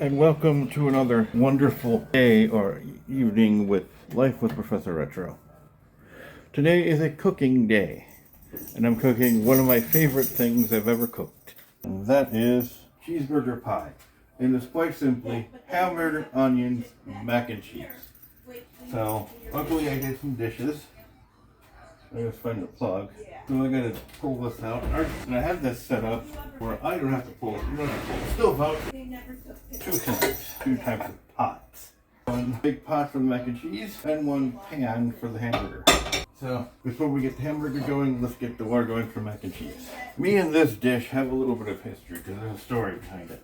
and welcome to another wonderful day or evening with Life with Professor Retro. Today is a cooking day, and I'm cooking one of my favorite things I've ever cooked. And that is cheeseburger pie. And it's quite simply hamburger, onions, mac and cheese. So, luckily I did some dishes. I just find the plug. So I gotta pull this out. And I have this set up where I don't have to pull it. You don't have to pull the stove out. Two types of pots. One big pot for the mac and cheese and one pan for the hamburger. So before we get the hamburger going, let's get the water going for mac and cheese. Me and this dish have a little bit of history because there's a story behind it.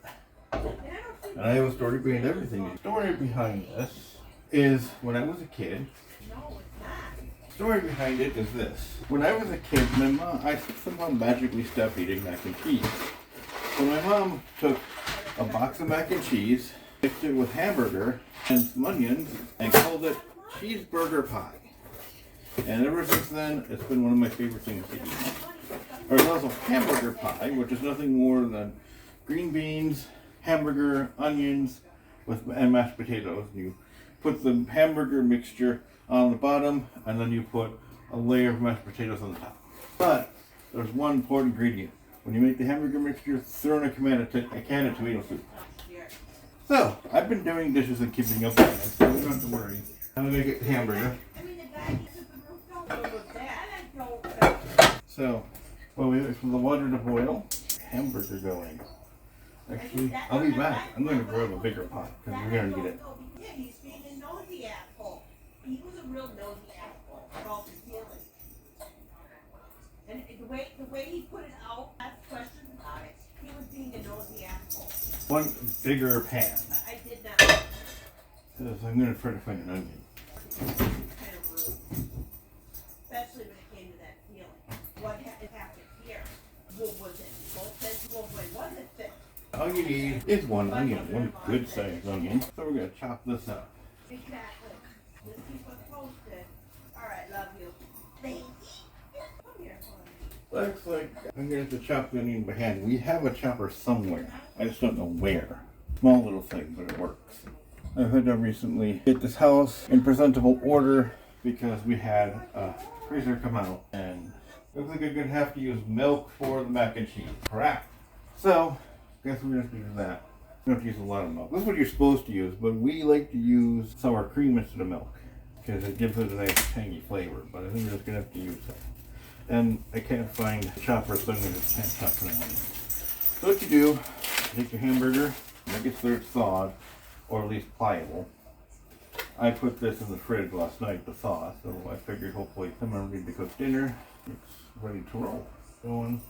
And I have a story behind everything. The story behind this is when I was a kid. The story behind it is this. When I was a kid, I somehow magically stopped eating mac and cheese. So my mom took a box of mac and cheese, mixed it with hamburger and some onions, and called it cheeseburger pie. And ever since then, it's been one of my favorite things to eat. There's also hamburger pie, which is nothing more than green beans, hamburger, onions, and mashed potatoes. You put the hamburger mixture on the bottom, and then you put a layer of mashed potatoes on the top. But there's one important ingredient. When you make the hamburger mixture, throw in a can of tomato soup. So, I've been doing dishes and keeping up with it, so you don't have to worry. I'm going to get the hamburger. So, while we wait for the water to boil, hamburger going. Actually, I'll be back. I'm going to grab a bigger pot, because we're going to get it. Yeah, he's being a nosy asshole. He was a real nosy asshole. Called his feelings. And the way he put it out, asked questions about it, he was being a nosy asshole. One bigger pan. I did not. So I'm going to try to find an onion. Kind of rude. Especially when it came to that feeling. What happened here? What was it? Both said, well, when was it fit? All you need is one onion, one good sized onion. So we're going to chop this up. Exactly. Just keep us posted. Alright, love you. Thank you. Come here, honey. Looks like I'm going to have to chop the onion by hand. We have a chopper somewhere. I just don't know where. Small little thing, but it works. I've had to recently get this house in presentable order because we had a freezer come out. And looks like I'm going to have to use milk for the mac and cheese. Crap. So, guess we're going to do that. You don't have to use a lot of milk. This is what you're supposed to use, but we like to use sour cream instead of milk because it gives it a nice tangy flavor, but I think we're just going to have to use it. And I can't find a chopper, so I'm going to can't chop it on. So what you do, take your hamburger, make it so it's thawed, or at least pliable. I put this in the fridge last night to thaw, so I figured hopefully someone ready to cook dinner. It's ready to roll. Going.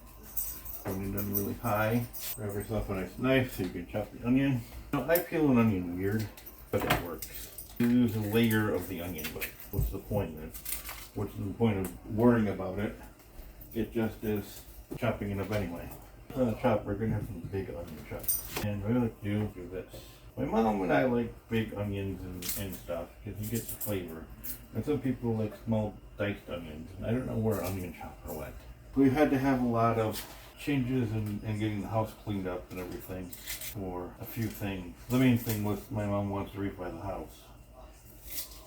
Putting it done really high. Grab yourself a nice knife so you can chop the onion. Now, I peel an onion weird, but it works. You lose a layer of the onion, but what's the point of it? What's the point of worrying about it? It just is chopping it up anyway. On the chopper, we're going to have some big onion chops. And what I like to do this. My mom and I like big onions and stuff because you get the flavor. And some people like small diced onions. And I don't know where onion chopper went. We've had to have a lot of changes and getting the house cleaned up and everything for a few things. The main thing was my mom wants to refi the house.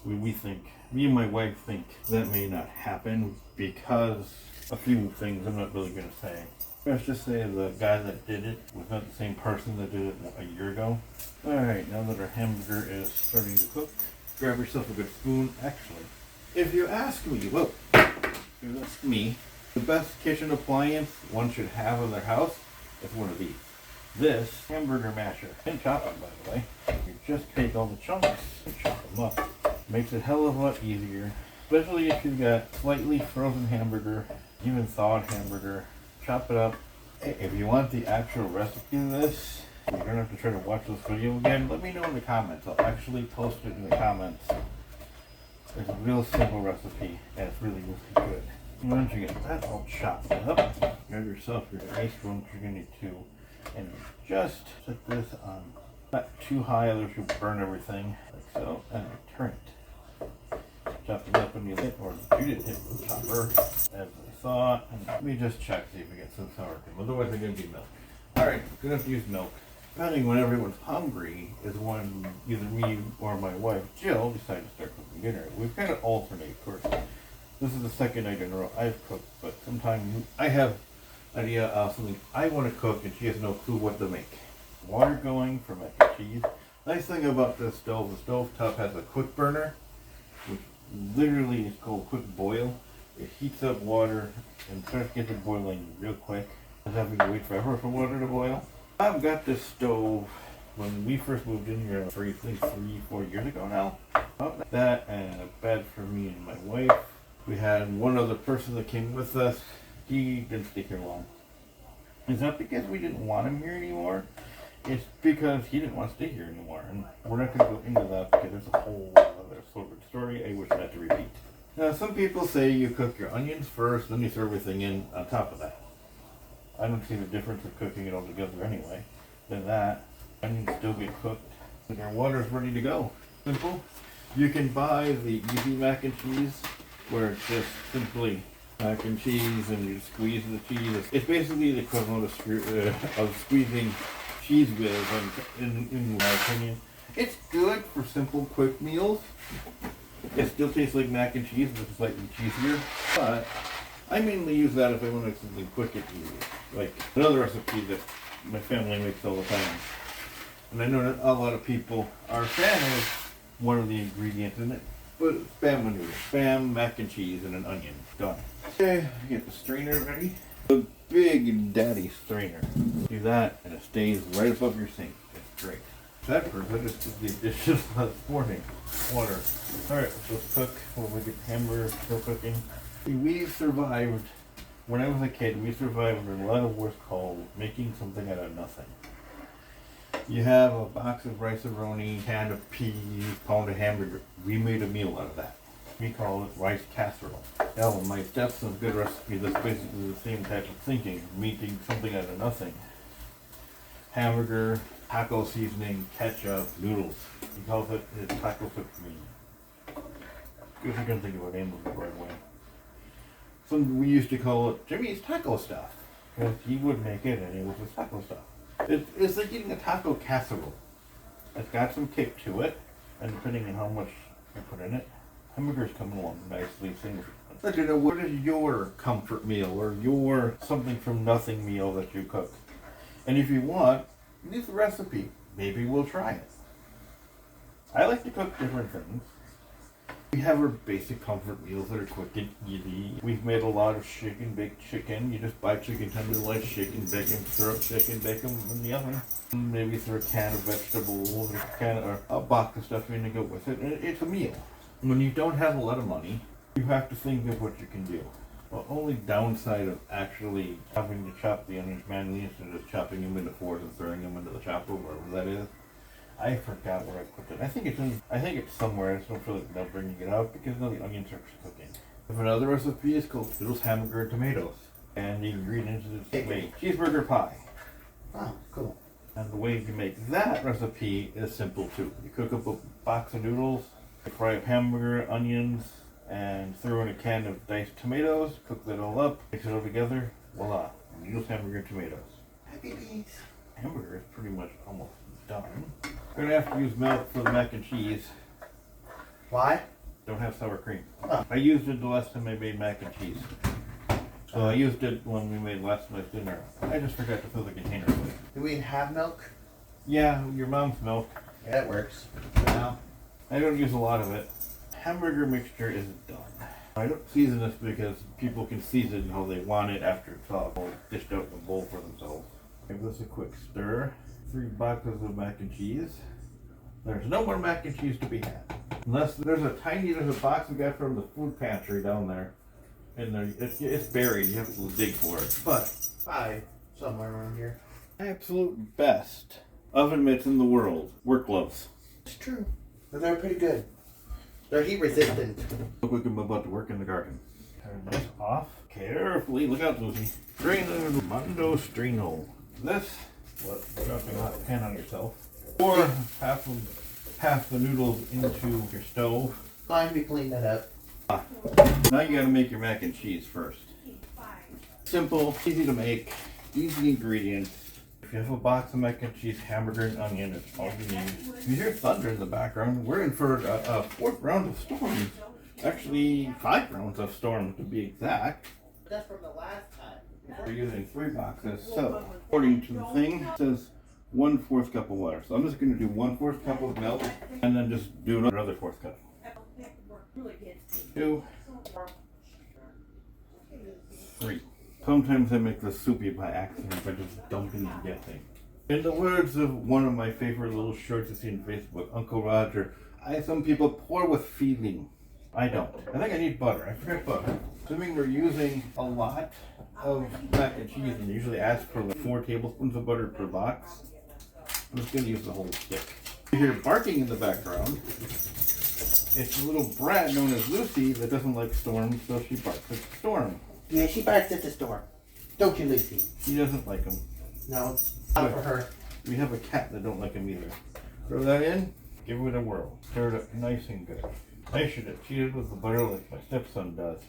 We think, me and my wife think that may not happen because a few things I'm not really going to say. Let's just say the guy that did it was not the same person that did it a year ago. Alright, now that our hamburger is starting to cook, grab yourself a good spoon. Actually, if you ask me, look, if you ask me, the best kitchen appliance one should have in their house is one of these. This hamburger masher. And chop them, by the way. You just take all the chunks and chop them up. Makes it a hell of a lot easier. Especially if you've got slightly frozen hamburger, even thawed hamburger. Chop it up. Hey, if you want the actual recipe of this, you're going to have to try to watch this video again. Let me know in the comments. I'll actually post it in the comments. It's a real simple recipe, and it's really good. Once you get that all chopped up, grab yourself your ice cream, you're going to need two, and just set this on not too high, otherwise you'll burn everything, like so, and turn it. Chop it up when you hit, or you didn't hit the chopper, as I thought, and let me just check, see if we get some sour cream, otherwise it's going to be milk. Alright, we're going to have to use milk. depending when everyone's hungry, is when either me or my wife Jill decide to start cooking dinner. We kind of alternate, of course. This is the second night in a row I've cooked, but sometimes I have an idea of something I want to cook and she has no clue what to make. Water going for mac and cheese. Nice thing about this stove, the stove top has a quick burner, which literally is called quick boil. It heats up water and starts getting boiling real quick, without having to wait forever for water to boil. I've got this stove when we first moved in here 3-4 years ago now. That and a bed for me and my wife. We had one other person that came with us. He didn't stay here long. It's not because we didn't want him here anymore. It's because he didn't want to stay here anymore. And we're not going to go into that because there's a whole other sort of story I wish not to repeat. Now, some people say you cook your onions first, then you throw everything in on top of that. I don't see the difference of cooking it all together anyway. Than that, onions still get cooked and your water's ready to go. Simple. You can buy the easy mac and cheese where it's just simply mac and cheese and you squeeze the cheese. It's basically the equivalent of squeezing cheese whiz in my opinion. It's good for simple, quick meals. It still tastes like mac and cheese, but it's slightly cheesier. But I mainly use that if I want to make something quick and easy. Like another recipe that my family makes all the time. And I know that a lot of people are a fan of one of the ingredients in it. But spam manure, spam, mac and cheese, and an onion. Done. Okay, get the strainer ready. The big daddy strainer. Do that and it stays right above your sink. It's great. Peppers, I just did these dishes last morning. Water. Alright, let's cook. We'll get hamburgers still cooking. We survived, when I was a kid, we survived a lot of what's called making something out of nothing. You have a box of rice-a-roni, can of peas, pound of hamburger. We made a meal out of that. We call it rice casserole. Now, my stepson's good recipe, that's basically the same type of thinking, making something out of nothing. Hamburger, taco seasoning, ketchup, noodles. He calls it his taco soup. If you can think of a name of it right away. We used to call it Jimmy's taco stuff. Because he would make it and it was his taco stuff. It's like eating a taco casserole. It's got some kick to it, and depending on how much you put in it, hamburgers come along nicely. I'd like to know, what is your comfort meal or your something from nothing meal that you cook? And if you want, leave the recipe. Maybe we'll try it. I like to cook different things. We have our basic comfort meals that are quick and easy. We've made a lot of chicken, baked chicken. You just buy chicken tender, like chicken, bake them, throw up chicken, bake them in the oven. Maybe throw a can of vegetables, or a box of stuff in to go with it. And it's a meal. When you don't have a lot of money, you have to think of what you can do. The only downside of actually having to chop the onions manually instead of chopping them into fours and throwing them into the chopper, wherever that is. I forgot where I put it. I think it's somewhere. I just don't feel like now bringing it out because now the onions are cooking. Another recipe is called Fiddle's hamburger and tomatoes. And the ingredients is a cheeseburger pie. Oh, cool. And the way you make that recipe is simple too. You cook up a box of noodles, fry up hamburger, onions, and throw in a can of diced tomatoes, cook that all up, mix it all together, voila. Noodles, hamburger, tomatoes. Happy bees. Hamburger is pretty much almost done. We're gonna have to use milk for the mac and cheese. Why? Don't have sour cream. Oh. I used it the last time I made mac and cheese. So I used it when we made last night's dinner. I just forgot to fill the container with it. Do we have milk? Yeah, your mom's milk. Yeah, that works. No. I don't use a lot of it. Hamburger mixture is done. I don't season this because people can season how they want it after it's all dished out in a bowl for themselves. Give this a quick stir. 3 boxes of mac and cheese. There's no more mac and cheese to be had. Unless there's a box we got from the food pantry down there. And there, it's buried, you have to dig for it. But, Probably somewhere around here. absolute best oven mitts in the world. Work gloves. It's true. But they're pretty good. They're heat resistant. Look like I'm about to work in the garden. Turn this off carefully. Look out, Lucy. Strainer, Mondo Strino. This, dropping a hot pan on yourself. Or half the noodles into your stove. Fine, we clean that up. Now you gotta make your mac and cheese first. Simple, easy to make, easy ingredients. If you have a box of mac and cheese, hamburger, and onion, it's all you need. You hear thunder in the background. We're in for a fourth round of storms. Actually, 5 rounds of storms to be exact. That's from the last time. We're using 3 boxes. So, according to the thing, it says 1/4 cup of water. So I'm just going to do 1/4 cup of milk and then just do another 1/4 cup. 2, 3. Sometimes I make this soupy by accident by just dumping the guessing. In the words of one of my favorite little shorts I see on Facebook, Uncle Roger, some people pour with feeling. I don't. I think I need butter. I forgot butter. Assuming we're using a lot of mac and cheese and usually ask for like 4 tablespoons of butter per box, I'm just going to use the whole stick. You hear barking in the background. It's a little brat known as Lucy that doesn't like storms, so she barks at the storm. Yeah, she barks at the storm. Don't you, Lucy? She doesn't like them. No, not for her. We have a cat that don't like them either. Throw that in, give it a whirl. Stir it up nice and good. I should have cheated with the butter like my stepson does.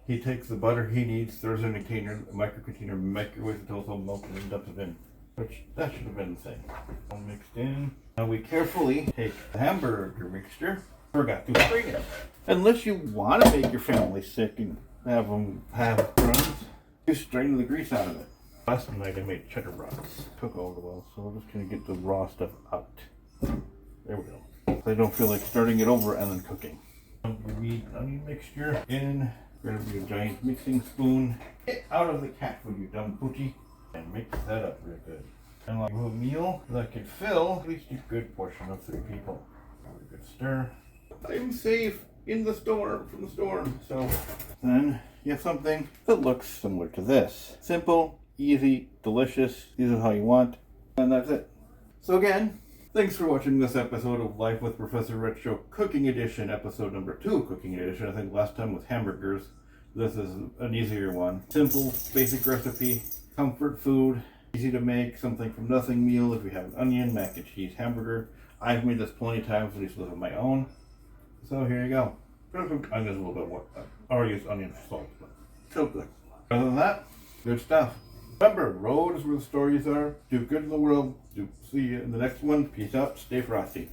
He takes the butter he needs, throws it in a container, a micro container, microwaves until it's all melted and dumps it in. Which, that should have been the thing. All mixed in. Now we carefully take the hamburger mixture. Forgot to strain it. Unless you want to make your family sick and have them have crumbs, you strain the grease out of it. Last night I made cheddar brats. Took all the well, so we're just going to get the raw stuff out. There we go. So I don't feel like starting it over and then cooking. We need onion mixture in. Grab your giant mixing spoon. Get out of the cat food, you dumb poochie. And mix that up real good. And like a meal that could fill at least a good portion of 3 people. Have a good stir. I'm safe in the storm from the storm. So then you have something that looks similar to this. Simple, easy, delicious. Use it how you want. And that's it. So again, thanks for watching this episode of Life with Professor Rich Show Cooking Edition, episode number 2 Cooking Edition. I think last time was hamburgers. This is an easier one. Simple, basic recipe, comfort food, easy to make, something from nothing meal. If you have an onion, mac and cheese, hamburger. I've made this plenty of times, at least with my own. So here you go. Onions a little bit more. I already used onion for salt, but still good. Other than that, good stuff. Remember, road is where the stories are. Do good in the world. See you in the next one. Peace out. Stay frosty.